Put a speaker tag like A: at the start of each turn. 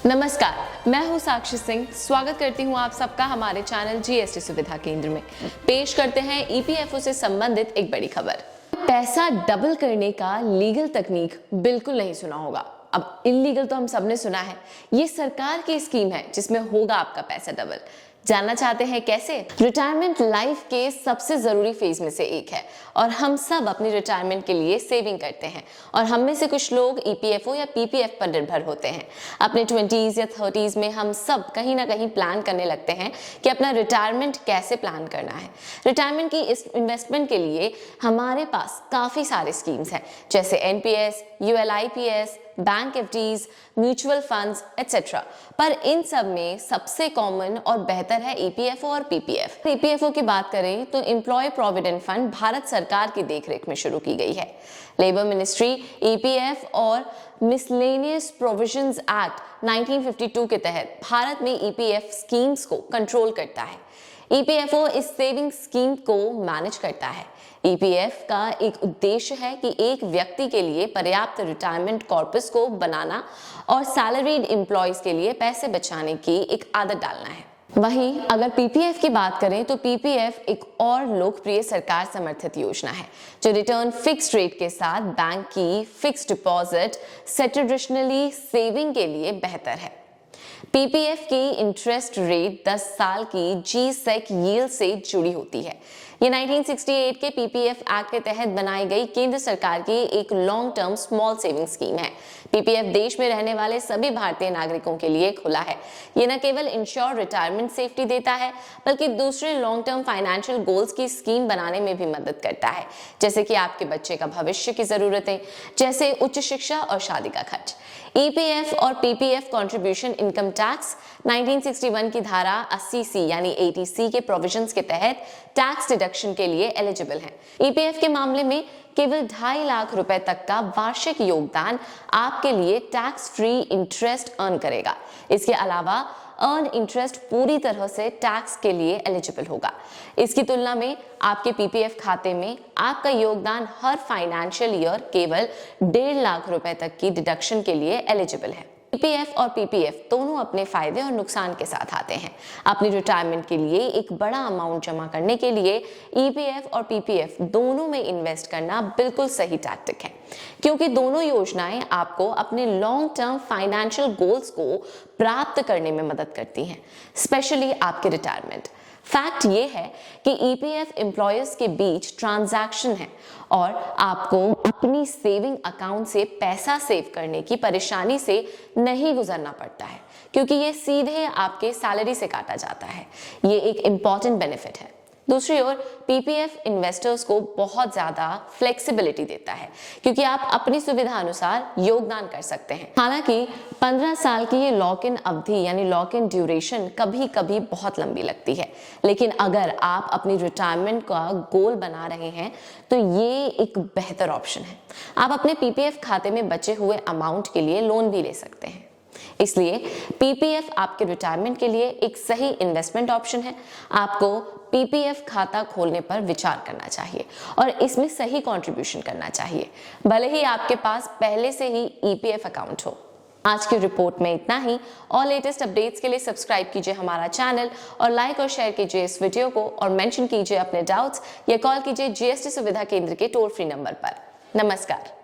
A: नमस्कार, मैं हूं साक्षी सिंह। स्वागत करती हूं आप सबका हमारे चैनल जीएसटी सुविधा केंद्र में। पेश करते हैं ईपीएफओ से संबंधित एक बड़ी खबर। पैसा डबल करने का लीगल तकनीक बिल्कुल नहीं सुना होगा। अब इलीगल तो हम सबने सुना है। ये सरकार की स्कीम है जिसमें होगा आपका पैसा डबल। जानना चाहते हैं कैसे? रिटायरमेंट लाइफ के सबसे जरूरी फेज में से एक है और हम सब अपनी रिटायरमेंट के लिए सेविंग करते हैं और हम में से कुछ लोग ईपीएफओ या पीपीएफ पर निर्भर होते हैं। अपने 20s या 30s में हम सब कहीं ना कहीं प्लान करने लगते हैं कि अपना रिटायरमेंट कैसे प्लान करना है। रिटायरमेंट की इस इन्वेस्टमेंट के लिए हमारे पास काफी सारे स्कीम्स हैं, जैसे NPS, ULIPs, bank FDs, mutual funds etcetera. पर इन सब में सबसे कॉमन और बेहतर है ईपीएफओ और पीपीएफ। ईपीएफओ की बात करें तो एम्प्लॉय प्रोविडेंट फंड भारत सरकार की देखरेख में शुरू की गई है। लेबर मिनिस्ट्री ईपीएफ और मिसलेनियस प्रोविजंस एक्ट 1952 के तहत भारत में ईपीएफ स्कीम्स को कंट्रोल करता है। ईपीएफओ इस सेविंग स्कीम को मैनेज करता है। ईपीएफ का एक उद्देश्य है कि एक व्यक्ति के लिए पर्याप्त रिटायरमेंट कॉर्पस को बनाना और सैलरीड एम्प्लॉयज के लिए पैसे बचाने की एक आदत डालना है। वहीं अगर पीपीएफ की बात करें तो पीपीएफ एक और लोकप्रिय सरकार समर्थित योजना है जो रिटर्न फिक्स्ड रेट के साथ बैंक की फिक्स्ड डिपॉजिट ट्रेडिशनली सेविंग के लिए बेहतर है। पीपीएफ की इंटरेस्ट रेट 10 साल की जी-सेक यील्ड से जुड़ी होती है। ये 1968 के पीपीएफ एक्ट के तहत बनाई गई केंद्र सरकार की एक long term small saving scheme है। पीपीएफ देश में रहने वाले सभी भारतीय नागरिकों के लिए खुला है। ये न केवल इंश्योर रिटायरमेंट सेफ्टी देता है बल्कि दूसरे लॉन्ग टर्म फाइनेंशियल गोल्स की स्कीम बनाने में भी मदद करता है, जैसे कि आपके बच्चे का भविष्य की जरूरतें, जैसे उच्च शिक्षा और शादी का खर्च। ईपीएफ और पीपीएफ कंट्रीब्यूशन इनकम टैक्स 1961 की धारा 80C यानी 80C के प्रोविजंस के तहत टैक्स डिडक्शन के लिए एलिजिबल हैं। ईपीएफ के मामले में केवल 2.5 लाख रुपए तक का वार्षिक योगदान आपके लिए टैक्स फ्री इंटरेस्ट अर्न करेगा। इसके अलावा अर्न इंटरेस्ट पूरी तरह से टैक्स के लिए एलिजिबल होगा। इसकी तुलना में आपके पीपीएफ खाते में आपका योगदान हर फाइनेंशियल ईयर केवल 1.5 लाख रुपए तक की डिडक्शन के लिए एलिजिबल है। ईपीएफ और पीपीएफ दोनों अपने फायदे और नुकसान के साथ आते हैं। अपनी रिटायरमेंट के लिए एक बड़ा अमाउंट जमा करने के लिए ईपीएफ और पीपीएफ दोनों में इन्वेस्ट करना बिल्कुल सही टैक्टिक है, क्योंकि दोनों योजनाएं आपको अपने लॉन्ग टर्म फाइनेंशियल गोल्स को प्राप्त करने में मदद करती हैं, स्पेशली आपके रिटायरमेंट। फैक्ट ये है कि ईपीएफ एम्प्लॉयर्स के बीच ट्रांजैक्शन है और आपको अपनी सेविंग अकाउंट से पैसा सेव करने की परेशानी से नहीं गुजरना पड़ता है, क्योंकि ये सीधे आपके सैलरी से काटा जाता है। ये एक इम्पॉर्टेंट बेनिफिट है। दूसरी ओर पीपीएफ इन्वेस्टर्स को बहुत ज्यादा फ्लेक्सिबिलिटी देता है, क्योंकि आप अपनी सुविधा अनुसार योगदान कर सकते हैं। हालांकि 15 साल की ये लॉक इन अवधि यानी लॉक इन ड्यूरेशन कभी कभी बहुत लंबी लगती है, लेकिन अगर आप अपनी रिटायरमेंट का गोल बना रहे हैं तो ये एक बेहतर ऑप्शन है। आप अपने पीपीएफ खाते में बचे हुए अमाउंट के लिए लोन भी ले सकते हैं। इसलिए पीपीएफ आपके रिटायरमेंट के लिए एक सही इन्वेस्टमेंट ऑप्शन है। आपको पीपीएफ खाता खोलने पर विचार करना चाहिए और इसमें सही कंट्रीब्यूशन करना चाहिए, भले ही आपके पास पहले से ही ईपीएफ अकाउंट हो। आज की रिपोर्ट में इतना ही। और लेटेस्ट अपडेट्स के लिए सब्सक्राइब कीजिए हमारा चैनल और लाइक और शेयर कीजिए इस वीडियो को और मेंशन कीजिए अपने डाउट्स या कॉल कीजिए जीएसटी सुविधा केंद्र के टोल फ्री नंबर पर। नमस्कार।